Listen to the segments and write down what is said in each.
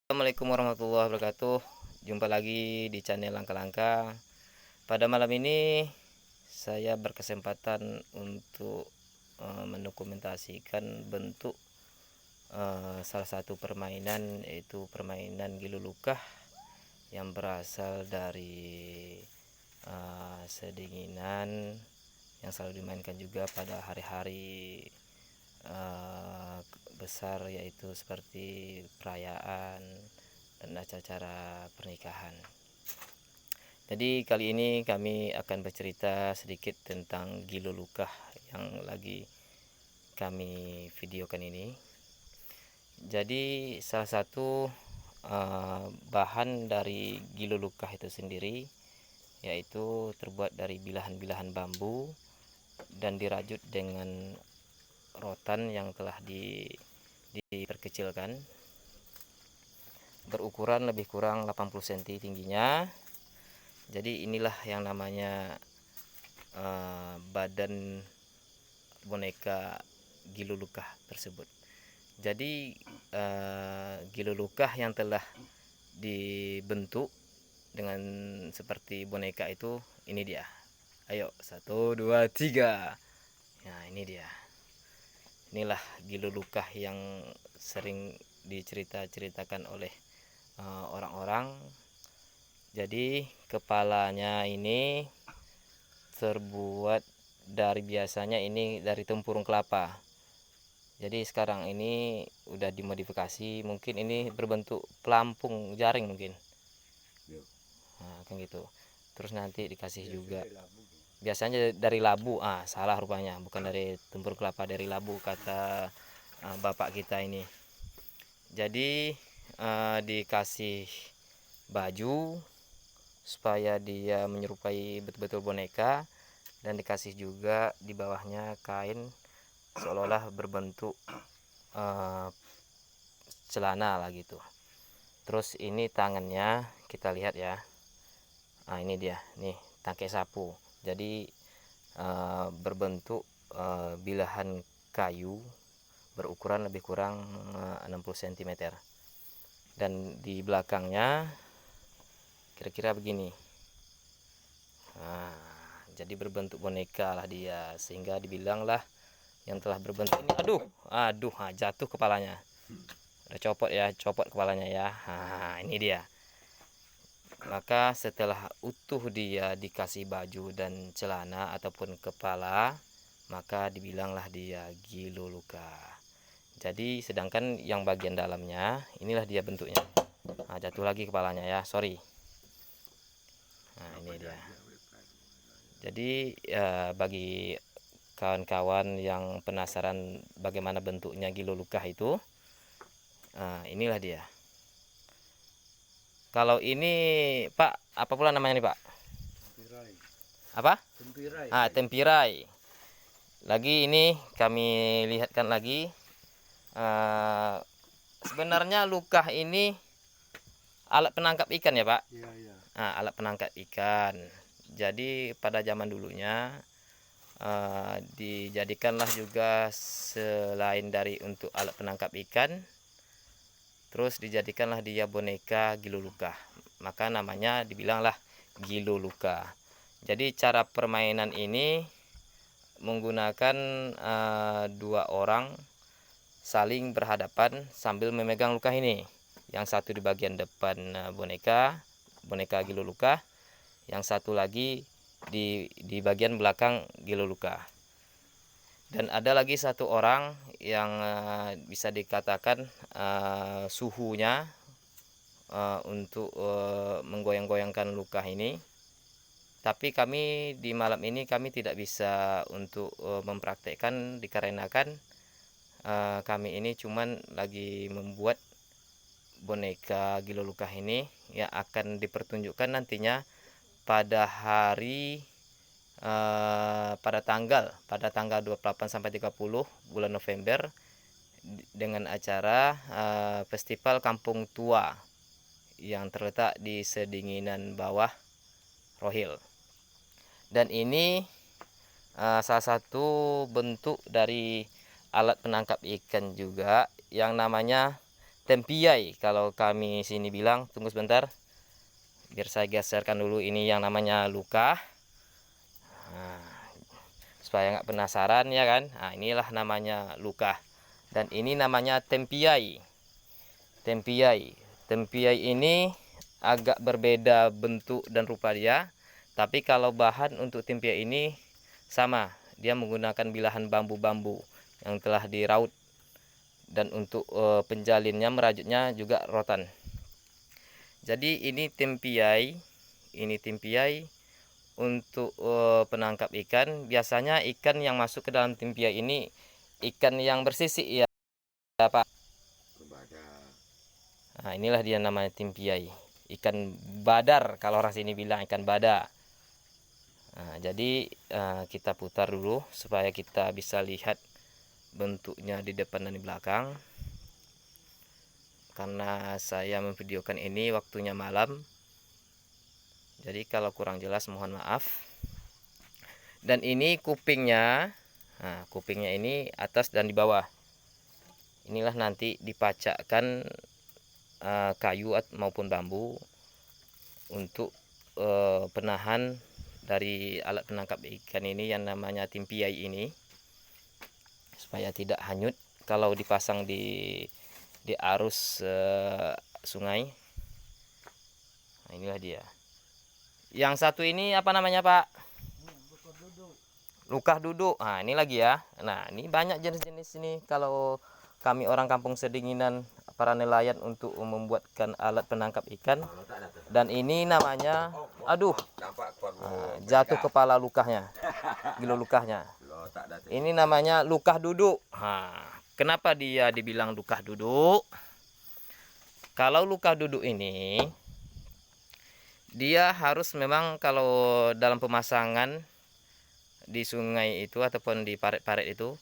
Assalamualaikum warahmatullahi wabarakatuh. Jumpa lagi di channel Langka-Langka. Pada malam ini saya berkesempatan untuk mendokumentasikan bentuk salah satu permainan, yaitu permainan Gilulukah yang berasal dari sedinginan yang selalu dimainkan juga pada hari-hari besar, yaitu seperti perayaan dan acara pernikahan. Jadi kali ini kami akan bercerita sedikit tentang Gilulukah yang lagi kami videokan ini. Jadi salah satu bahan dari Gilulukah itu sendiri yaitu terbuat dari bilahan-bilahan bambu dan dirajut dengan rotan yang telah diperkecilkan, berukuran lebih kurang 80 cm tingginya. Jadi inilah yang namanya badan boneka Gilulukah tersebut. Jadi Gilulukah yang telah dibentuk dengan seperti boneka itu, ini dia. Ayo, 1, 2, 3. Nah, ini dia. Inilah Gilulukah yang sering diceritakan oleh orang-orang. Jadi kepalanya ini terbuat dari, biasanya ini dari tempurung kelapa. Jadi sekarang ini udah dimodifikasi, mungkin ini berbentuk pelampung jaring mungkin. Nah, kan gitu. Terus nanti dikasih juga biasanya dari labu. Salah rupanya, bukan dari tempurung kelapa, dari labu kata bapak kita ini. Jadi dikasih baju supaya dia menyerupai betul-betul boneka, dan dikasih juga di bawahnya kain seolah-olah berbentuk celana lah gitu. Terus ini tangannya kita lihat ya. Ini dia nih, tangkai sapu. Jadi berbentuk bilahan kayu berukuran lebih kurang 60 cm. Dan di belakangnya kira-kira begini. Jadi berbentuk boneka lah dia, sehingga dibilanglah yang telah berbentuk ini. Aduh, jatuh kepalanya. Udah copot kepalanya ya. Ini dia. Maka setelah utuh dia dikasih baju dan celana ataupun kepala, maka dibilanglah dia Gilulukah. Jadi sedangkan yang bagian dalamnya, inilah dia bentuknya. Jatuh lagi kepalanya ya, sorry. Ini dia. Jadi bagi kawan-kawan yang penasaran bagaimana bentuknya Gilulukah itu, inilah dia. Kalau ini Pak, apa pula namanya nih Pak? Tempirai. Apa? Tempirai. Tempirai. Lagi ini kami lihatkan lagi. Sebenarnya lukah ini alat penangkap ikan ya Pak? Iya. Alat penangkap ikan. Jadi pada zaman dulunya dijadikanlah juga, selain dari untuk alat penangkap ikan, terus dijadikanlah dia boneka Gilulukah. Maka namanya dibilanglah Gilulukah. Jadi cara permainan ini menggunakan dua orang saling berhadapan sambil memegang lukah ini. Yang satu di bagian depan boneka Gilulukah, yang satu lagi di bagian belakang Gilulukah. Dan ada lagi satu orang yang bisa dikatakan suhunya untuk menggoyang-goyangkan lukah ini. Tapi kami di malam ini kami tidak bisa untuk mempraktekkan, dikarenakan kami ini cuman lagi membuat boneka Gilulukah ini yang akan dipertunjukkan nantinya pada hari pada tanggal 28 sampai 30 bulan November, dengan acara Festival Kampung Tua yang terletak di Sedinginan Bawah Rohil. Dan ini salah satu bentuk dari alat penangkap ikan juga yang namanya tempiai kalau kami sini bilang. Tunggu sebentar, biar saya geserkan dulu ini yang namanya luka. Nah, supaya nggak penasaran ya kan. Nah, inilah namanya luka, dan ini namanya tempiai. Tempiai ini agak berbeda bentuk dan rupa dia, tapi kalau bahan untuk tempiai ini sama, dia menggunakan bilahan bambu-bambu yang telah diraut, dan untuk penjalinnya merajutnya juga rotan. Jadi ini tempiai untuk penangkap ikan. Biasanya ikan yang masuk ke dalam tempiai ini ikan yang bersisik ya Pak. Nah, inilah dia namanya tempiai, ikan badar kalau orang sini bilang ikan bada. Nah, jadi kita putar dulu supaya kita bisa lihat bentuknya di depan dan di belakang, karena saya memvideokan ini waktunya malam, jadi kalau kurang jelas mohon maaf. Dan ini kupingnya, nah kupingnya ini atas dan di bawah. Inilah nanti dipacakkan kayu maupun bambu untuk penahan dari alat penangkap ikan ini yang namanya tempiai ini, supaya tidak hanyut kalau dipasang di arus sungai. Nah, inilah dia. Yang satu ini apa namanya Pak? Lukah duduk. Nah, ini lagi ya. Nah, ini banyak jenis-jenis ini kalau kami orang kampung Sedinginan, para nelayan, untuk membuatkan alat penangkap ikan. Dan ini namanya, aduh, jatuh kepala lukahnya, gilo lukahnya. Ini namanya lukah duduk. Nah, kenapa dia dibilang lukah duduk? Kalau lukah duduk ini, dia harus memang kalau dalam pemasangan di sungai itu ataupun di paret-paret itu,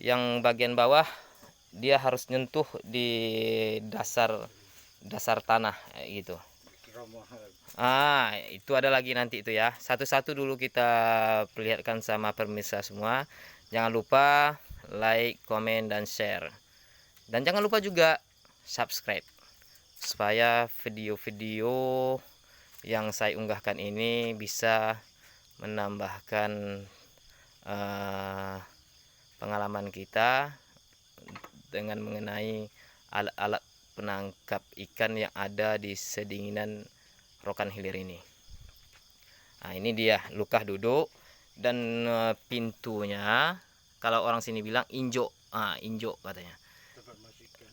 yang bagian bawah dia harus nyentuh di dasar tanah gitu. Itu ada lagi nanti itu ya. Satu-satu dulu kita perlihatkan sama pemirsa semua. Jangan lupa like, komen, dan share. Dan jangan lupa juga subscribe, supaya video-video yang saya unggahkan ini bisa menambahkan pengalaman kita dengan mengenai alat-alat penangkap ikan yang ada di Sedinginan Rokan Hilir ini. Nah, ini dia lukah duduk, dan pintunya kalau orang sini bilang injok. Injok katanya,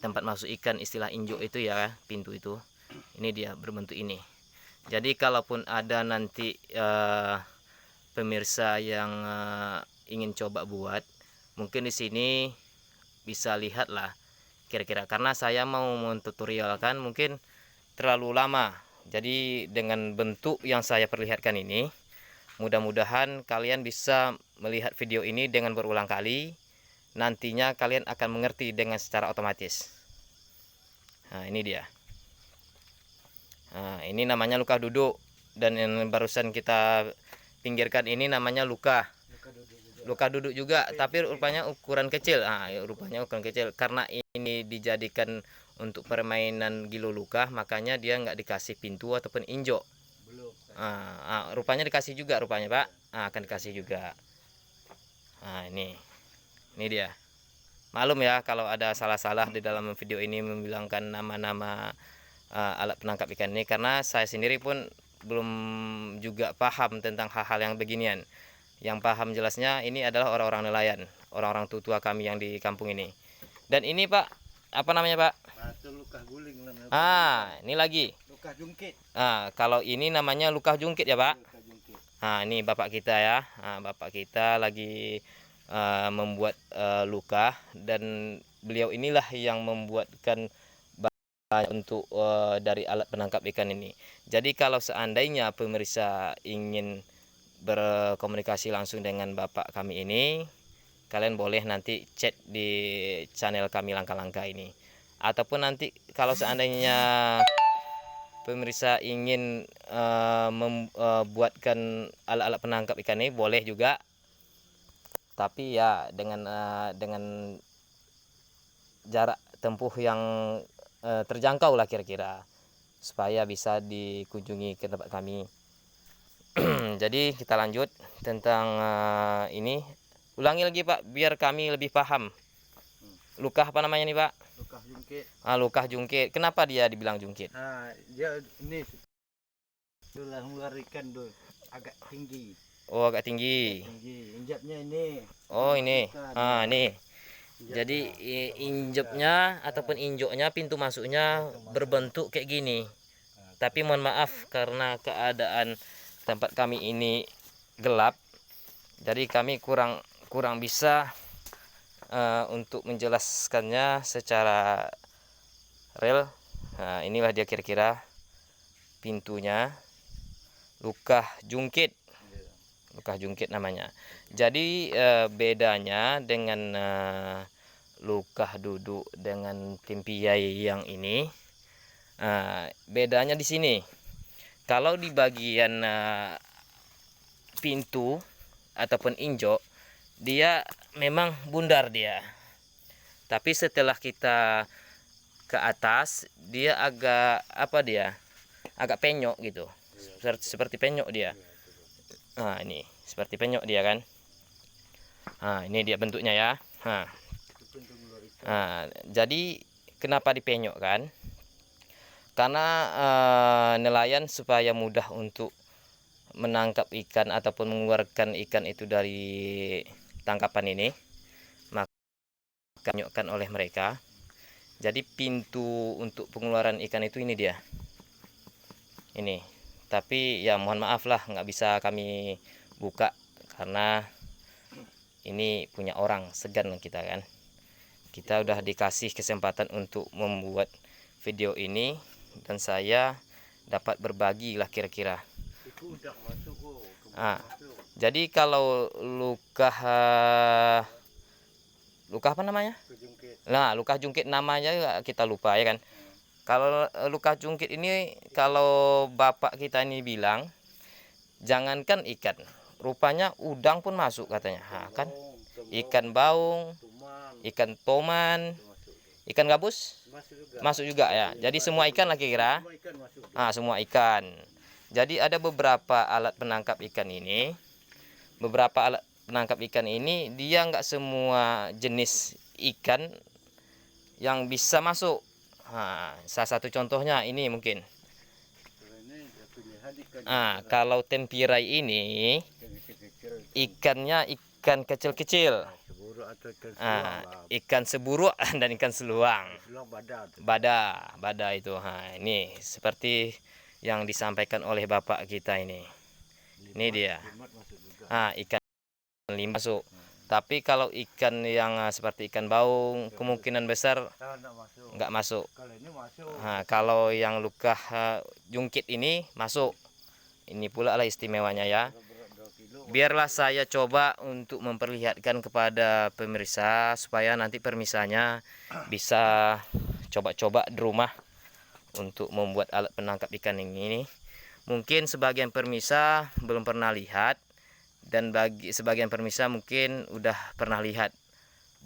tempat masuk ikan, istilah injok itu ya, pintu itu. Ini dia berbentuk ini. Jadi kalaupun ada nanti pemirsa yang ingin coba buat, mungkin di sini bisa lihat lah kira-kira, karena saya mau mentutorialkan mungkin terlalu lama. Jadi dengan bentuk yang saya perlihatkan ini, mudah-mudahan kalian bisa melihat video ini dengan berulang kali. Nantinya kalian akan mengerti dengan secara otomatis. Nah, ini dia. Nah, ini namanya luka duduk, dan yang barusan kita pinggirkan ini namanya luka duduk juga, tapi rupanya ukuran kecil. Rupanya ukuran kecil karena ini dijadikan untuk permainan gilo luka, makanya dia nggak dikasih pintu ataupun injok. Rupanya dikasih juga rupanya Pak. Akan dikasih juga. Ini dia. Malum ya kalau ada salah-salah di dalam video ini membilangkan nama-nama alat penangkap ikan ini, karena saya sendiri pun belum juga paham tentang hal-hal yang beginian. Yang paham jelasnya ini adalah orang-orang nelayan, orang-orang tua kami yang di kampung ini. Dan ini Pak, apa namanya Pak? Lukah guling. Ini lagi. Lukah jungkit. Kalau ini namanya lukah jungkit ya Pak. Ini bapak kita ya. Bapak kita lagi membuat luka, dan beliau inilah yang membuatkan untuk dari alat penangkap ikan ini. Jadi kalau seandainya pemirsa ingin berkomunikasi langsung dengan bapak kami ini, kalian boleh nanti chat di channel kami Langkah-Langkah ini, ataupun nanti kalau seandainya pemirsa ingin membuatkan alat-alat penangkap ikan ini, boleh juga, tapi ya dengan jarak tempuh yang terjangkau lah kira-kira, supaya bisa dikunjungi ke tempat kami. Jadi kita lanjut tentang ini. Ulangi lagi Pak, biar kami lebih paham. Luka apa namanya nih Pak? Luka jungkit. Luka jungkit. Kenapa dia dibilang jungkit? Nah, dia ini sudah mengeluarkan tuh agak tinggi. Oh, agak tinggi. Injapnya ini. Oh, ini. Bukan. Ini. Jadi injeknya ataupun injoknya, pintu masuknya berbentuk kayak gini. Tapi mohon maaf karena keadaan tempat kami ini gelap, jadi kami kurang bisa untuk menjelaskannya secara real. Nah, inilah dia kira-kira pintunya, luka jungkit. Luka jungkit namanya. Jadi bedanya dengan luka duduk dengan tempiai yang ini, bedanya di sini. Kalau di bagian pintu ataupun injok, dia memang bundar dia. Tapi setelah kita ke atas, dia agak agak penyok gitu. Seperti penyok dia. Nah, ini seperti penyok dia kan. Nah, ini dia bentuknya ya. Nah, jadi kenapa dipenyok kan? Karena nelayan supaya mudah untuk menangkap ikan ataupun mengeluarkan ikan itu dari tangkapan ini, maka dipenyokkan oleh mereka. Jadi pintu untuk pengeluaran ikan itu ini dia. Ini. Tapi ya mohon maaf lah, nggak bisa kami buka karena ini punya orang, segan kita kan. Kita udah dikasih kesempatan untuk membuat video ini dan saya dapat berbagi lah kira-kira. Jadi kalau luka apa namanya? Nah, luka jungkit namanya kita lupa ya kan. Kalau luka jungkit ini, kalau bapak kita ini bilang, jangankan ikan, rupanya udang pun masuk katanya. Kan ikan baung, ikan toman, ikan gabus masuk juga ya. Jadi semua ikan lah kira. Semua ikan. Jadi ada beberapa alat penangkap ikan ini. Beberapa alat penangkap ikan ini dia nggak semua jenis ikan yang bisa masuk. Salah satu contohnya ini mungkin. Kalau tempirai ini ikannya ikan kecil-kecil. Ikan seburuk dan ikan seluang. Bada itu. Ini seperti yang disampaikan oleh bapak kita ini. Ini dia. Ikan limbah masuk. Tapi kalau ikan yang seperti ikan baung, kemungkinan besar nggak masuk. Kalau yang luka jungkit ini masuk. Ini pula lah istimewanya ya. Biarlah saya coba untuk memperlihatkan kepada pemirsa supaya nanti pemirsaanya bisa coba-coba di rumah untuk membuat alat penangkap ikan ini. Mungkin sebagian pemirsa belum pernah lihat, dan bagi sebagian pemirsa mungkin udah pernah lihat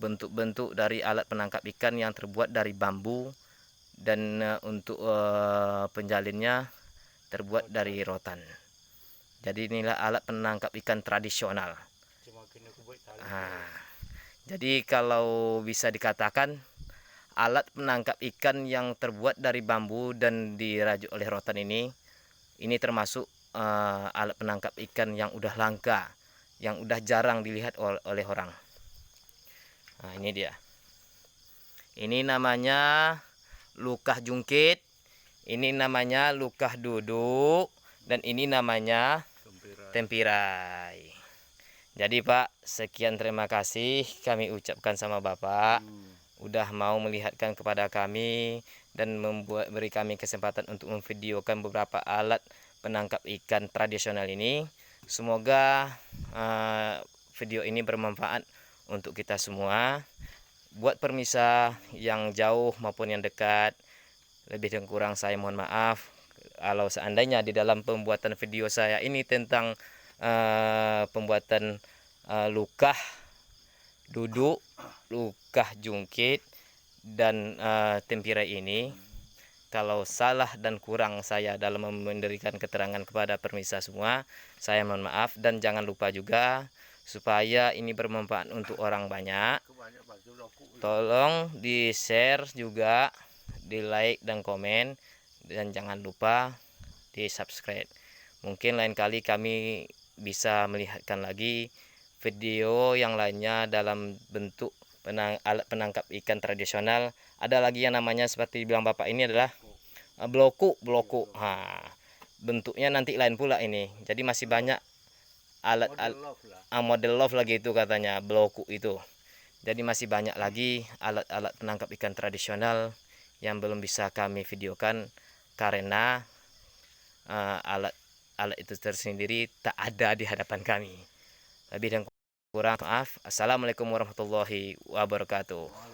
bentuk-bentuk dari alat penangkap ikan yang terbuat dari bambu, dan untuk penjalinnya terbuat dari rotan. Jadi inilah alat penangkap ikan tradisional. Jadi kalau bisa dikatakan alat penangkap ikan yang terbuat dari bambu dan dirajut oleh rotan ini termasuk alat penangkap ikan yang udah langka, yang udah jarang dilihat oleh orang. Ini dia. Ini namanya luka jungkit, ini namanya luka duduk, dan ini namanya tempirai. Jadi Pak, sekian terima kasih kami ucapkan sama Bapak udah mau melihatkan kepada kami dan beri kami kesempatan untuk memvideokan beberapa alat penangkap ikan tradisional ini. Semoga video ini bermanfaat untuk kita semua. Buat pemirsa yang jauh maupun yang dekat, lebih dan kurang saya mohon maaf kalau seandainya di dalam pembuatan video saya ini tentang pembuatan luka duduk, luka jungkit, dan Tempirai ini. Kalau salah dan kurang saya dalam memberikan keterangan kepada pemirsa semua, saya mohon maaf. Dan jangan lupa juga, supaya ini bermanfaat untuk orang banyak, tolong di share juga, di like dan komen, dan jangan lupa di subscribe. Mungkin lain kali kami bisa melihatkan lagi video yang lainnya dalam bentuk alat penangkap ikan tradisional. Ada lagi yang namanya seperti bilang bapak ini adalah bloku. Bentuknya nanti lain pula ini. Jadi masih banyak alat model love lagi itu katanya, bloku itu. Jadi masih banyak lagi alat-alat penangkap ikan tradisional yang belum bisa kami videokan karena alat itu tersendiri tak ada di hadapan kami. Lebih dan kurang maaf. Assalamualaikum warahmatullahi wabarakatuh.